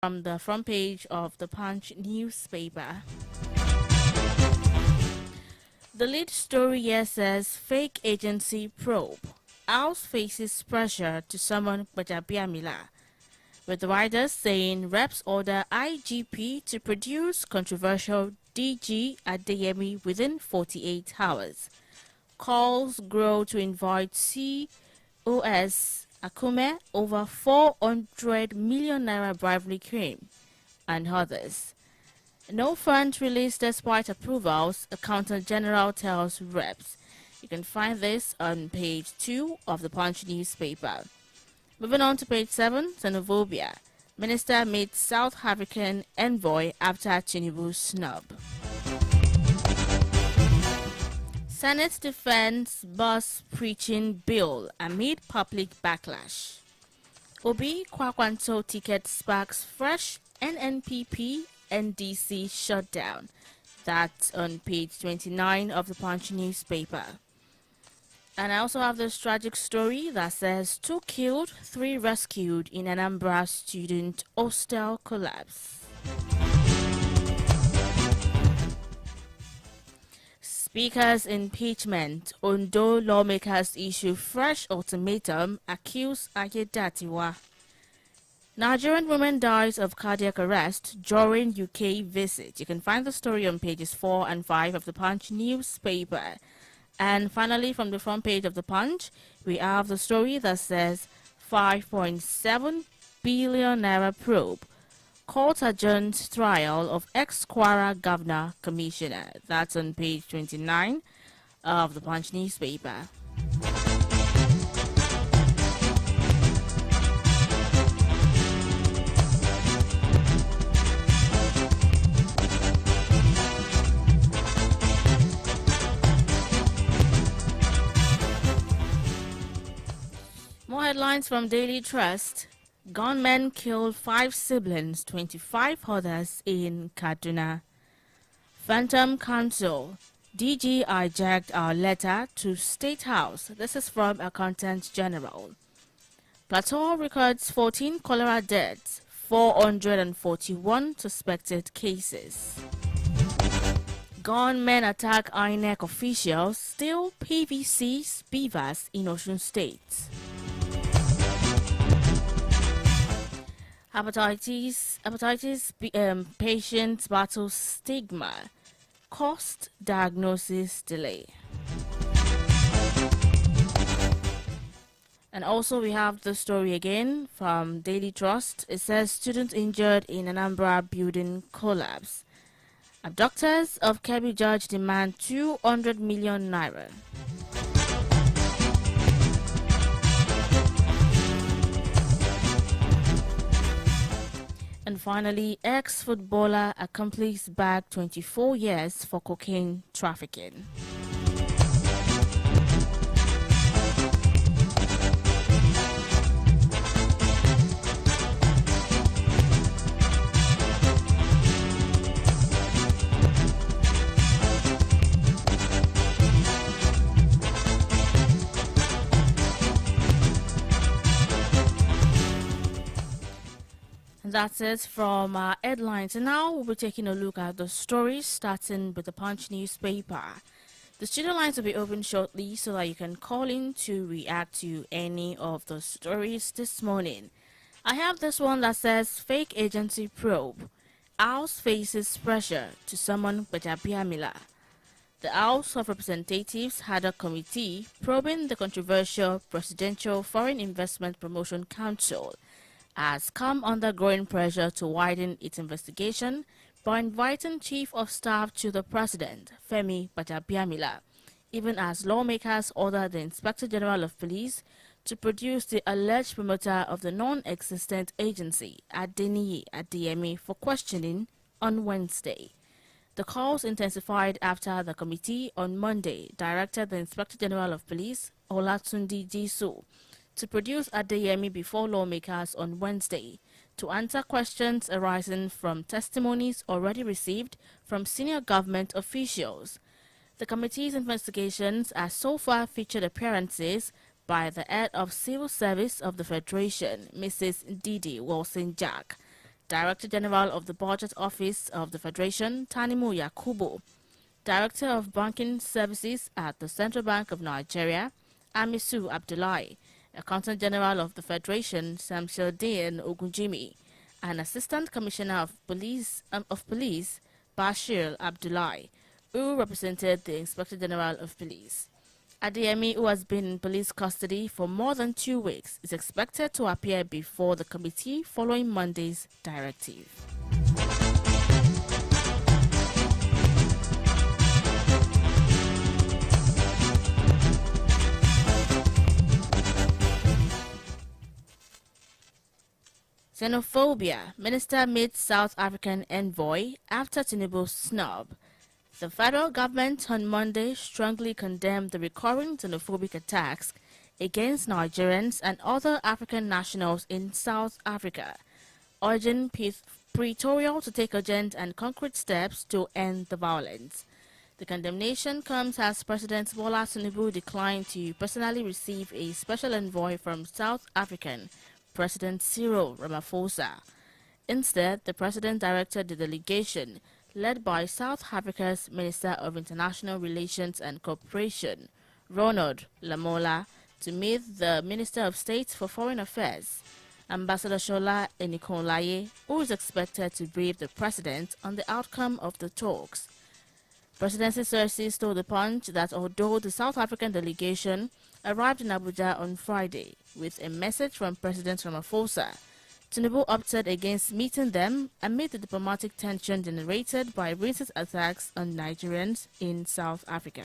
from the front page of the Punch newspaper. The lead story here says fake agency probe. House faces pressure to summon Gbajabiamila, with the writers saying reps order IGP to produce controversial DG Adeyemi within 48 hours. Calls grow to invite COS Akume over 400 million naira bribery claim, and others. No funds released despite approvals, Accountant General tells reps. You can find this on page 2 of the Punch newspaper. Moving on to page 7, Xenophobia. Minister meets South African envoy after Tinubu snub. Senate defends bus preaching bill amid public backlash. Obi Kwakwanto ticket sparks fresh NNPP NDC shutdown. That's on page 29 of the Punch newspaper. And I also have this tragic story that says 2 killed, 3 rescued in Anambra student hostel collapse. Speaker's impeachment. Ondo lawmakers issue fresh ultimatum, accuse Ayedatiwa. Nigerian woman dies of cardiac arrest during UK visit. You can find the story on pages 4 and 5 of the Punch newspaper. And finally, from the front page of the Punch, we have the story that says 5.7 billion naira probe. Court adjourns trial of ex-Kwara Governor Commissioner. That's on page 29 of the Punch newspaper. More headlines from Daily Trust. Gunmen killed 5 siblings, 25 others in Kaduna. Phantom Council. DG hijacked our letter to State House. This is from Accountant General. Plateau records 14 cholera deaths, 441 suspected cases. Gunmen attack INEC officials, steal PVC's beavers in Osun State. Hepatitis patients battle stigma, cost diagnosis delay. And also we have the story again from Daily Trust. It says student injured in Anambra building collapse. Abductors of Kebbi judge demand 200 million naira. And finally, ex-footballer accomplice back 24 years for cocaine trafficking. That's it from our headlines. And now we'll be taking a look at the stories, starting with the Punch newspaper. The studio lines will be open shortly so that you can call in to react to any of the stories this morning. I have this one that says fake agency probe. House faces pressure to summon Gbajabiamila. The House of Representatives had a committee probing the controversial Presidential Foreign Investment Promotion Council has come under growing pressure to widen its investigation by inviting Chief of Staff to the President, Femi Gbajabiamila, even as lawmakers ordered the Inspector General of Police to produce the alleged promoter of the non-existent agency, ADENIYI, for questioning on Wednesday. The calls intensified after the committee on Monday directed the Inspector General of Police, Olatunde Disu, to produce Adeyemi before lawmakers on Wednesday to answer questions arising from testimonies already received from senior government officials. The committee's investigations have so far featured appearances by the head of Civil Service of the Federation, Mrs. Didi Wilson-Jack, Director General of the Budget Office of the Federation, Tanimu Yakubu, Director of Banking Services at the Central Bank of Nigeria, Amisu Abdullahi, Accountant General of the Federation, Samsudeen Ogunjimi, and Assistant Commissioner of Police, Bashir Abdullahi, who represented the Inspector General of Police. ADENIYI, who has been in police custody for more than 2 weeks, is expected to appear before the committee following Monday's directive. Xenophobia. Minister meets South African envoy after Tinubu's snub. The federal government on Monday strongly condemned the recurring xenophobic attacks against Nigerians and other African nationals in South Africa, urging Pretoria to take urgent and concrete steps to end the violence. The condemnation comes as President Bola Tinubu declined to personally receive a special envoy from South African President Cyril Ramaphosa. Instead, the president directed the delegation, led by South Africa's Minister of International Relations and Cooperation, Ronald Lamola, to meet the Minister of State for Foreign Affairs, Ambassador Shola Enikolaye, who is expected to brief the president on the outcome of the talks. Presidency sources told the Punch that although the South African delegation arrived in Abuja on Friday with a message from President Ramaphosa, Tinubu opted against meeting them amid the diplomatic tension generated by recent attacks on Nigerians in South Africa.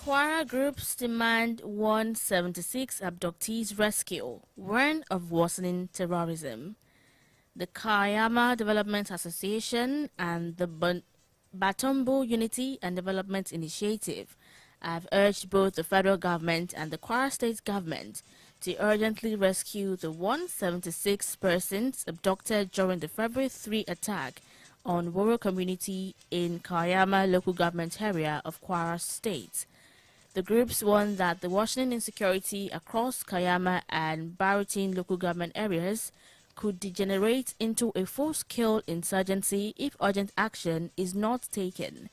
Kwara groups demand 176 abductees rescue, warn of worsening terrorism. The Kayama Development Association and the Batombo Unity and Development Initiative have urged both the federal government and the Kwara state government to urgently rescue the 176 persons abducted during the February 3 attack on Woro community in Kayama local government area of Kwara state. The groups warned that the worsening insecurity across Kayama and Baritin local government areas could degenerate into a full-scale insurgency if urgent action is not taken.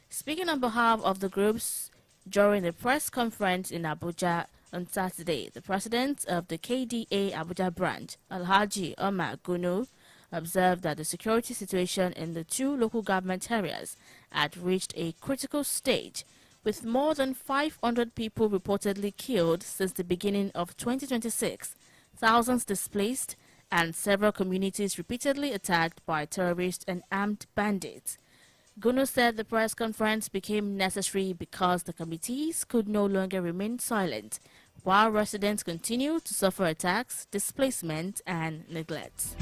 Speaking on behalf of the groups during a press conference in Abuja on Saturday, the president of the KDA Abuja branch, Alhaji Omar Gunu, observed that the security situation in the two local government areas had reached a critical stage, with more than 500 people reportedly killed since the beginning of 2026, thousands displaced, and several communities repeatedly attacked by terrorists and armed bandits. Gunu said the press conference became necessary because the committees could no longer remain silent, while residents continue to suffer attacks, displacement, and neglect.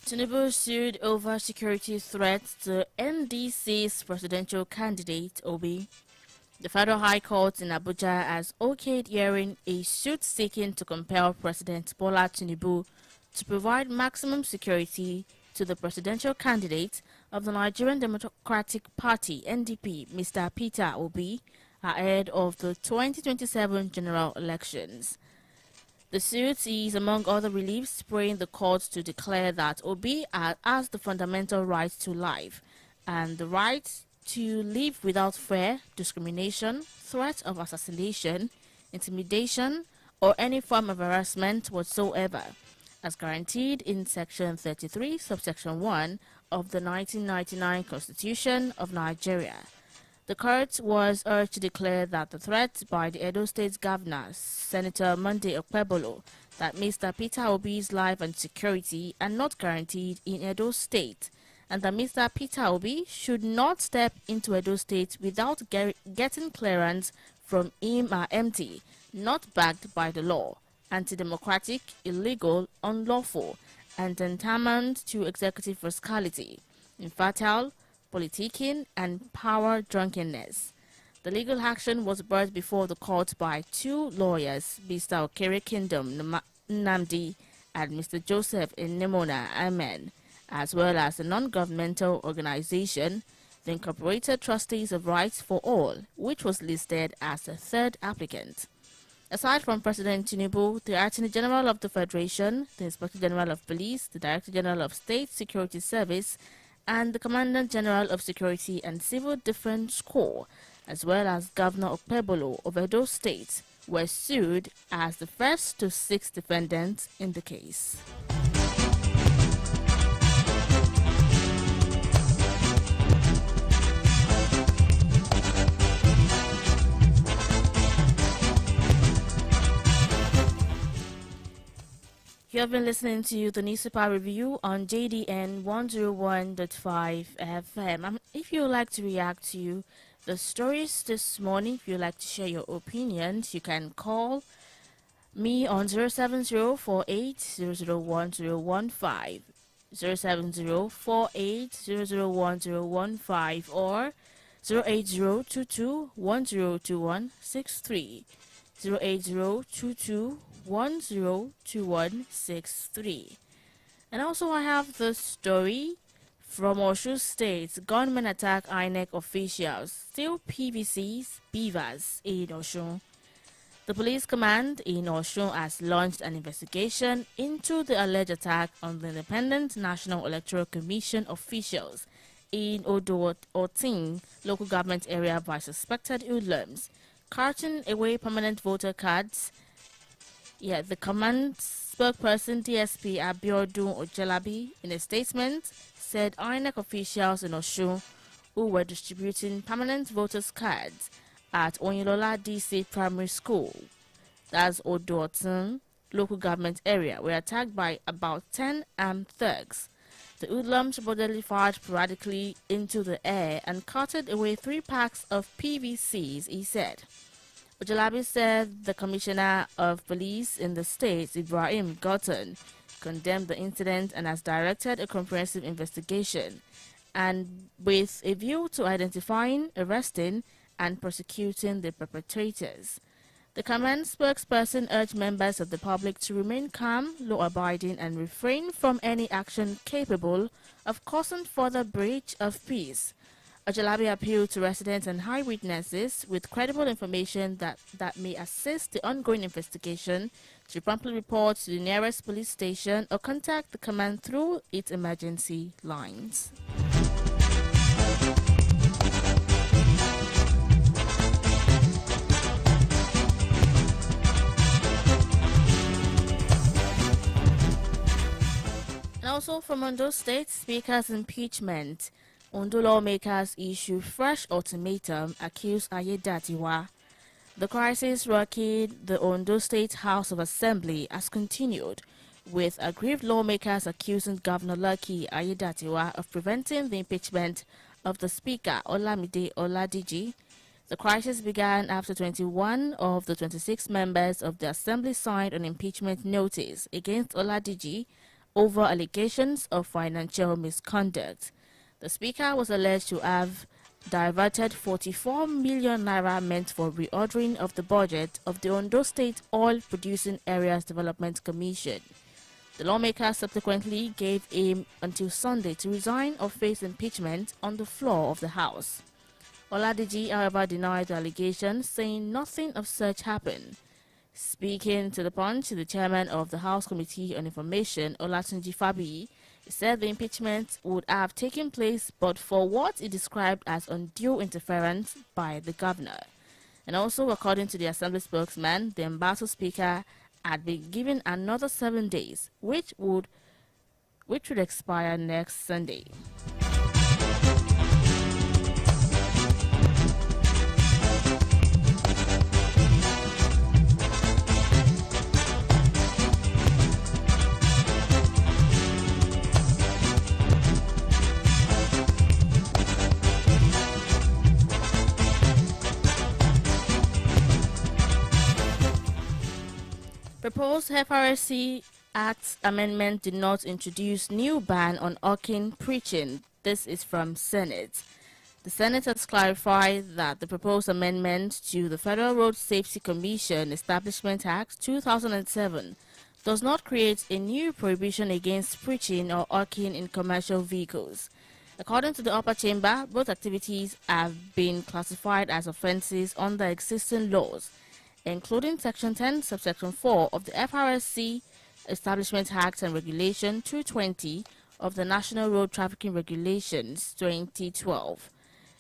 Tinubu sued over security threats to NDC's presidential candidate, Obi. The Federal High Court in Abuja has okayed hearing a suit seeking to compel President Bola Tinubu to provide maximum security to the presidential candidate of the Nigerian Democratic Party, NDP, Mr. Peter Obi, ahead of the 2027 general elections. The suit is, among other reliefs, praying the court to declare that Obi has the fundamental right to life and the right to live without fear, discrimination, threat of assassination, intimidation, or any form of harassment whatsoever, as guaranteed in Section 33, subsection 1 of the 1999 Constitution of Nigeria. The court was urged to declare that the threat by the Edo State Governor, Senator Monday Okpebolo, that Mr. Peter Obi's life and security are not guaranteed in Edo State, and that Mr. Peter Obi should not step into Edo State without getting clearance from MAMT, not backed by the law, anti-democratic, illegal, unlawful, and tantamount to executive rascality, infertile, politicking, and power drunkenness. The legal action was brought before the court by two lawyers, Mr. Okere Kingdom Nnamdi and Mr. Joseph Nemona Amen, as well as a non-governmental organization, the Incorporated Trustees of Rights for All, which was listed as a third applicant. Aside from President Tinubu, the Attorney General of the Federation, the Inspector General of Police, the Director General of State Security Service, and the Commandant General of Security and Civil Defense Corps, as well as Governor Okpebolo of Edo State, were sued as the first to 6 defendants in the case. You have been listening to the newspaper review on JDN 101.5 FM. If you would like to react to the stories this morning, if you would like to share your opinions, you can call me on 07048001015, 07048001015, or 08022102163, 08022102163. And also I have the story from Osun State. Gunmen attack INEC officials, steal PVCs, beavers in Osun. The police command in Osun has launched an investigation into the alleged attack on the Independent National Electoral Commission officials in Odo-Otin local government area by suspected hoodlums, carting away permanent voter cards. The command spokesperson DSP Abiodun Ojelabi, in a statement, said INEC officials in Osun who were distributing permanent voters cards at Oyinlola DC Primary School, that's Odo-Otin local government area, were attacked by about 10 armed thugs. The hoodlums reportedly fired sporadically into the air and carted away 3 packs of PVCs, he said. Ojelabi said the Commissioner of Police in the state, Ibrahim Gotton, condemned the incident and has directed a comprehensive investigation, and with a view to identifying, arresting, and prosecuting the perpetrators. The command spokesperson urged members of the public to remain calm, law-abiding, and refrain from any action capable of causing further breach of peace. Ojelabi appealed to residents and eyewitnesses with credible information that may assist the ongoing investigation to promptly report to the nearest police station or contact the command through its emergency lines. And also from Ondo State, Speaker's impeachment. Ondo lawmakers issue fresh ultimatum, accuse Ayedatiwa. The crisis rocking the Ondo State House of Assembly has continued, with aggrieved lawmakers accusing Governor Lucky Ayedatiwa of preventing the impeachment of the Speaker, Olamide Oladiji. The crisis began after 21 of the 26 members of the Assembly signed an impeachment notice against Oladiji over allegations of financial misconduct. The Speaker was alleged to have diverted 44 million naira meant for reordering of the budget of the Ondo State Oil Producing Areas Development Commission. The lawmaker subsequently gave him until Sunday to resign or face impeachment on the floor of the House. Oladiji, however, denied the allegations, saying nothing of such happened. Speaking to the Punch, the chairman of the House Committee on Information, Olatunji Fabiyi, He said the impeachment would have taken place but for what he described as undue interference by the governor. And also, according to the Assembly spokesman, the embattled speaker had been given another 7 days, which would expire next Sunday. Proposed FRSC Act amendment did not introduce new ban on hawking preaching. This is from Senate. The Senate has clarified that the proposed amendment to the Federal Road Safety Commission Establishment Act 2007 does not create a new prohibition against preaching or hawking in commercial vehicles. According to the upper chamber, both activities have been classified as offences under existing laws, including Section 10, Subsection 4 of the FRSC Establishment Act and Regulation 220 of the National Road Trafficking Regulations 2012.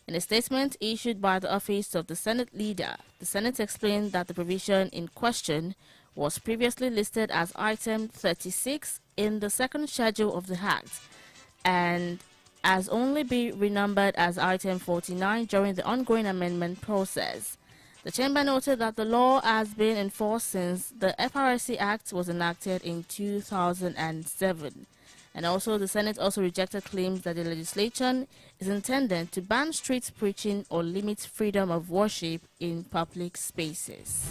In a statement issued by the Office of the Senate Leader, the Senate explained that the provision in question was previously listed as Item 36 in the second schedule of the Act and has only been renumbered as Item 49 during the ongoing amendment process. The Chamber noted that the law has been enforced since the FRSC Act was enacted in 2007. And also, the Senate also rejected claims that the legislation is intended to ban street preaching or limit freedom of worship in public spaces.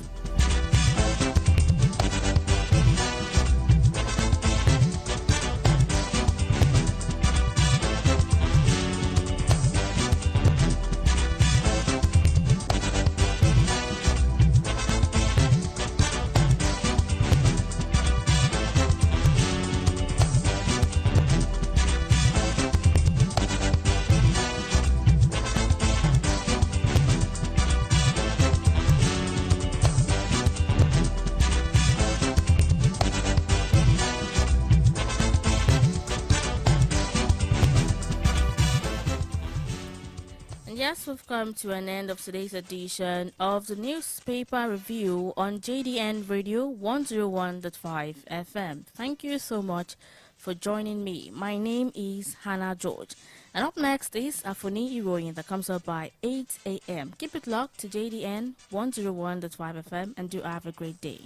Yes, we've come to an end of today's edition of the newspaper review on JDN Radio 101.5 FM. Thank you so much for joining me. My name is Hannah George. And up next is Af'Oni Iroyin that comes up by 8 a.m. Keep it locked to JDN 101.5 FM and do have a great day.